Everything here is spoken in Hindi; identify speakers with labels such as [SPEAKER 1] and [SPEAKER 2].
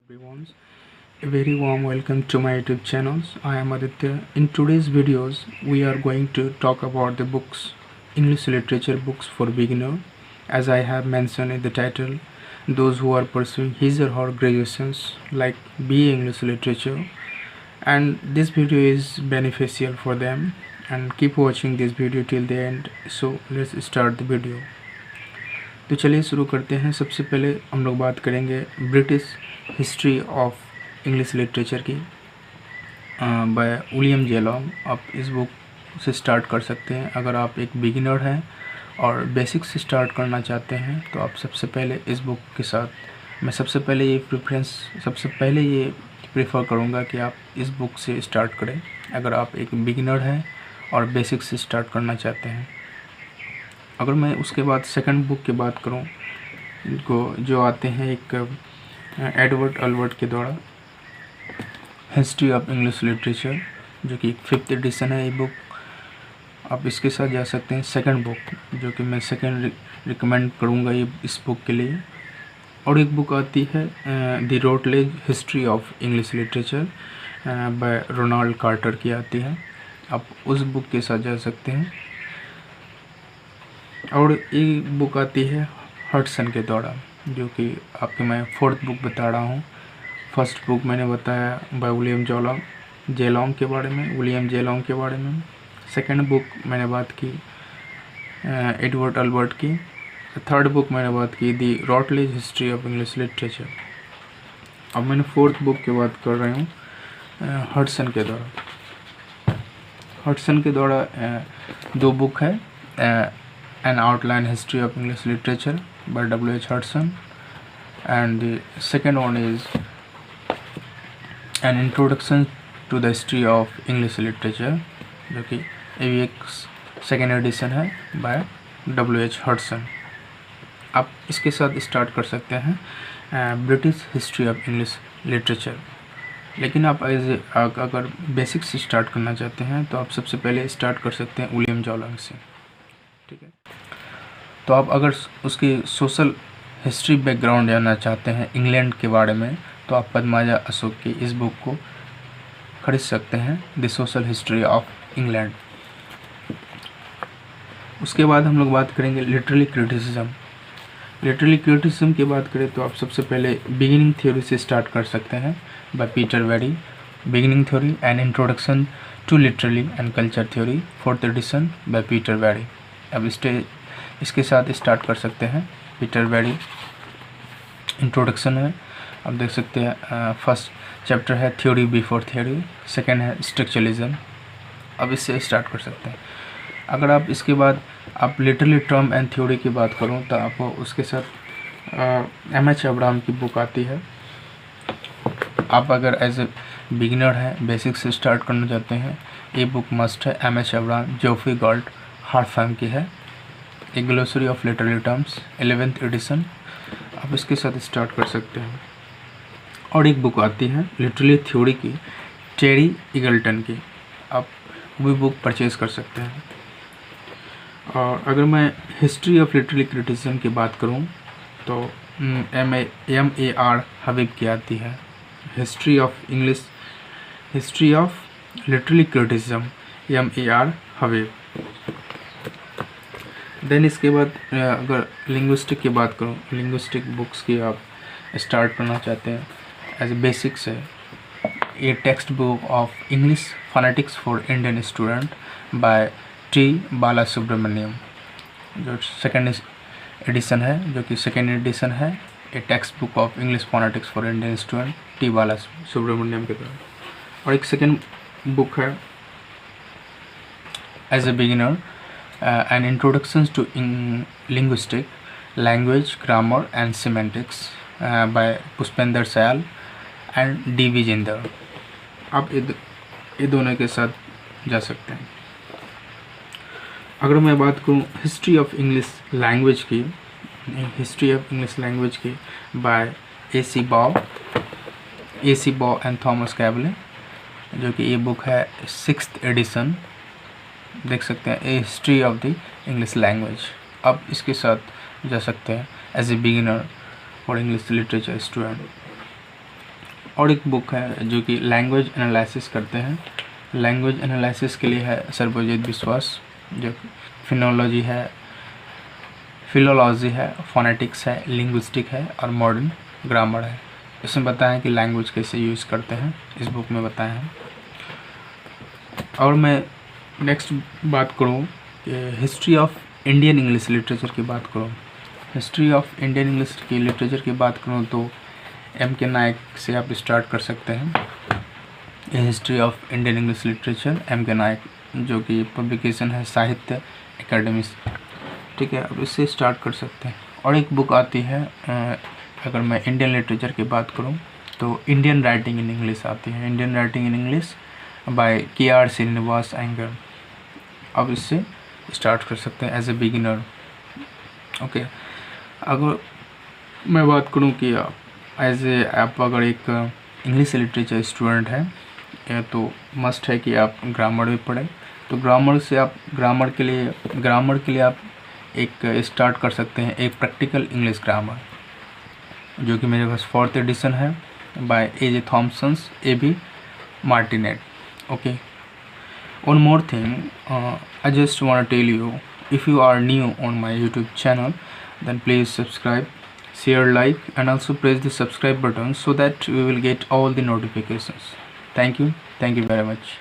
[SPEAKER 1] Everyone, a very warm welcome to my YouTube channels. I am Aditya. In today's videos, we are going to talk about the books, English literature books for beginner. As I have mentioned in the title, those who are pursuing his or her graduations like BA English literature, and this video is beneficial for them. And keep watching this video till the end. So let's start the video. तो चलिए शुरू करते हैं। सबसे पहले हम लोग बात करेंगे British history of English literature की बाय विलियम जेलॉन्ग। आप इस बुक से स्टार्ट कर सकते हैं। अगर आप एक बिगिनर हैं और बेसिक से स्टार्ट करना चाहते हैं तो आप सबसे पहले इस बुक के साथ मैं सबसे पहले ये प्रेफर करूँगा कि आप इस बुक से स्टार्ट करें अगर आप एक बिगिनर हैं और बेसिक से स्टार्ट करना चाहते हैं। अगर मैं उसके बाद सेकंड बुक की बात करूं इनको जो आते हैं एक एडवर्ड अल्बर्ट के द्वारा हिस्ट्री ऑफ इंग्लिश लिटरेचर, जो कि 5th एडिशन है ये बुक। आप इसके साथ जा सकते हैं। सेकंड बुक जो कि मैं सेकंड रिकमेंड करूंगा ये इस बुक के लिए। और एक बुक आती है the Routledge history of English literature by Ronald Carter की आती है। आप उस बुक के साथ जा सकते हैं। और एक बुक आती है हडसन के द्वारा, जो कि आपके मैं 4th बुक बता रहा हूँ। फर्स्ट बुक मैंने बताया बाय विलियम जेलॉन्ग के बारे में। सेकंड बुक मैंने बात की एडवर्ड अल्बर्ट की। थर्ड बुक मैंने बात की दी रॉटलेज हिस्ट्री ऑफ इंग्लिश लिटरेचर। अब मैंने 4th बुक की बात कर रहा हूँ हडसन के द्वारा दो बुक है An Outline History of English Literature by W.H. Hudson, and the second one is An Introduction to the History of English Literature, जो कि ये भी एक सेकेंड एडिशन है बाय W.H. Hudson। आप इसके साथ स्टार्ट कर सकते हैं British history of English literature. लेकिन आप अगर बेसिक से स्टार्ट करना चाहते हैं तो आप सबसे पहले स्टार्ट कर सकते हैं विलियम जेलॉन्ग से। ठीक है, तो आप अगर उसकी सोशल हिस्ट्री बैकग्राउंड जानना चाहते हैं इंग्लैंड के बारे में तो आप पद्माजा अशोक की इस बुक को खरीद सकते हैं, the social history of England. उसके बाद हम लोग बात करेंगे लिटरेरी क्रिटिसिज्म की बात करें तो आप सबसे पहले बिगिनिंग थ्योरी से स्टार्ट कर सकते हैं by Peter Barry. Beginning theory and introduction to literary and culture theory 4th edition by Peter Barry. अब इसके साथ स्टार्ट कर सकते हैं। पीटर वेरी इंट्रोडक्शन है, आप देख सकते हैं। फर्स्ट चैप्टर है थ्योरी बिफोर थ्योरी, सेकंड है स्ट्रक्चरलिज्म। अब इससे स्टार्ट कर सकते हैं। अगर आप इसके बाद आप लिटरली टर्म एंड थ्योरी की बात करूं तो आप उसके साथ M.H. अब्राहम की बुक आती है। आप अगर एज ए बिगिनर हैं बेसिक से स्टार्ट करना चाहते हैं ये बुक मस्ट है। M.H. Abraham Geoffrey gold Harpham की है, a glossary of literary terms 11th edition. आप इसके साथ स्टार्ट कर सकते हैं। और एक बुक आती है लिटरेरी थ्योरी की टेरी ईगल्टन की, आप वो भी बुक परचेज़ कर सकते हैं। और अगर मैं हिस्ट्री ऑफ लिटरेरी क्रिटिसिज्म की बात करूं तो M.A.R. हबीब की आती है history of literary criticism M.A.R. Habib. Then इसके बाद अगर लिंग्विस्टिक की बात करूं, लिंग्विस्टिक बुक्स की आप स्टार्ट करना चाहते हैं एज ए बेसिक से, ये text book of English phonetics for Indian student by T Bala Subramaniam, जो सेकेंड एडिशन है। Ye text book of English phonetics for Indian student T Bala Subramaniam के द्वारा। और एक सेकेंड बुक है as a beginner an introduction to linguistic language grammar and semantics by Pushpinder Syal and D.V. Jindal. आप ये दोनों के साथ जा सकते हैं। अगर मैं बात करूँ हिस्ट्री ऑफ इंग्लिश लैंग्वेज की बाय A.C. बॉ एंड थॉमस कैबले, जो कि ये बुक है 6th एडिशन। देख सकते हैं a history of the English language. आप इसके साथ जा सकते हैं as a beginner for English literature student. और एक बुक है जो कि लैंग्वेज एनालिसिस करते हैं। लैंग्वेज एनालिसिस के लिए है सर्वजित विश्वास, जो फिनोलॉजी है, फिलोलॉजी है, फोनेटिक्स है, लिंग्विस्टिक है और मॉडर्न ग्रामर है। इसमें बताया कि लैंग्वेज कैसे यूज़ करते हैं, इस बुक में बताया है। और मैं नेक्स्ट बात करूँ कि history of Indian English literature की बात करूँ। हिस्ट्री ऑफ इंडियन इंग्लिश की लिटरेचर की बात करूँ तो M.K. नायक से आप स्टार्ट कर सकते हैं। History of Indian English literature M.K. नायक, जो कि पब्लिकेशन है साहित्य एकेडमी, ठीक है, अब इससे स्टार्ट कर सकते हैं। और एक बुक आती है, अगर मैं इंडियन लिटरेचर की बात करूं तो इंडियन राइटिंग इन इंग्लिश आती है, Indian writing in English by K.R. Srinivasa Iyengar. अब इससे स्टार्ट कर सकते हैं एज ए बिगिनर। ओके, अगर मैं बात करूं कि एज ए आप अगर एक इंग्लिश लिटरेचर स्टूडेंट है तो मस्ट है कि आप ग्रामर भी पढ़ें। तो ग्रामर के लिए आप एक स्टार्ट कर सकते हैं एक प्रैक्टिकल इंग्लिश ग्रामर, जो कि मेरे पास 4th एडिशन है by A.J. Thomsons, A.B. Martinet. Okay, one more thing, I just want to tell you, if you are new on my YouTube channel, then please subscribe, share, like, and also press the subscribe button so that we will get all the notifications. Thank you very much.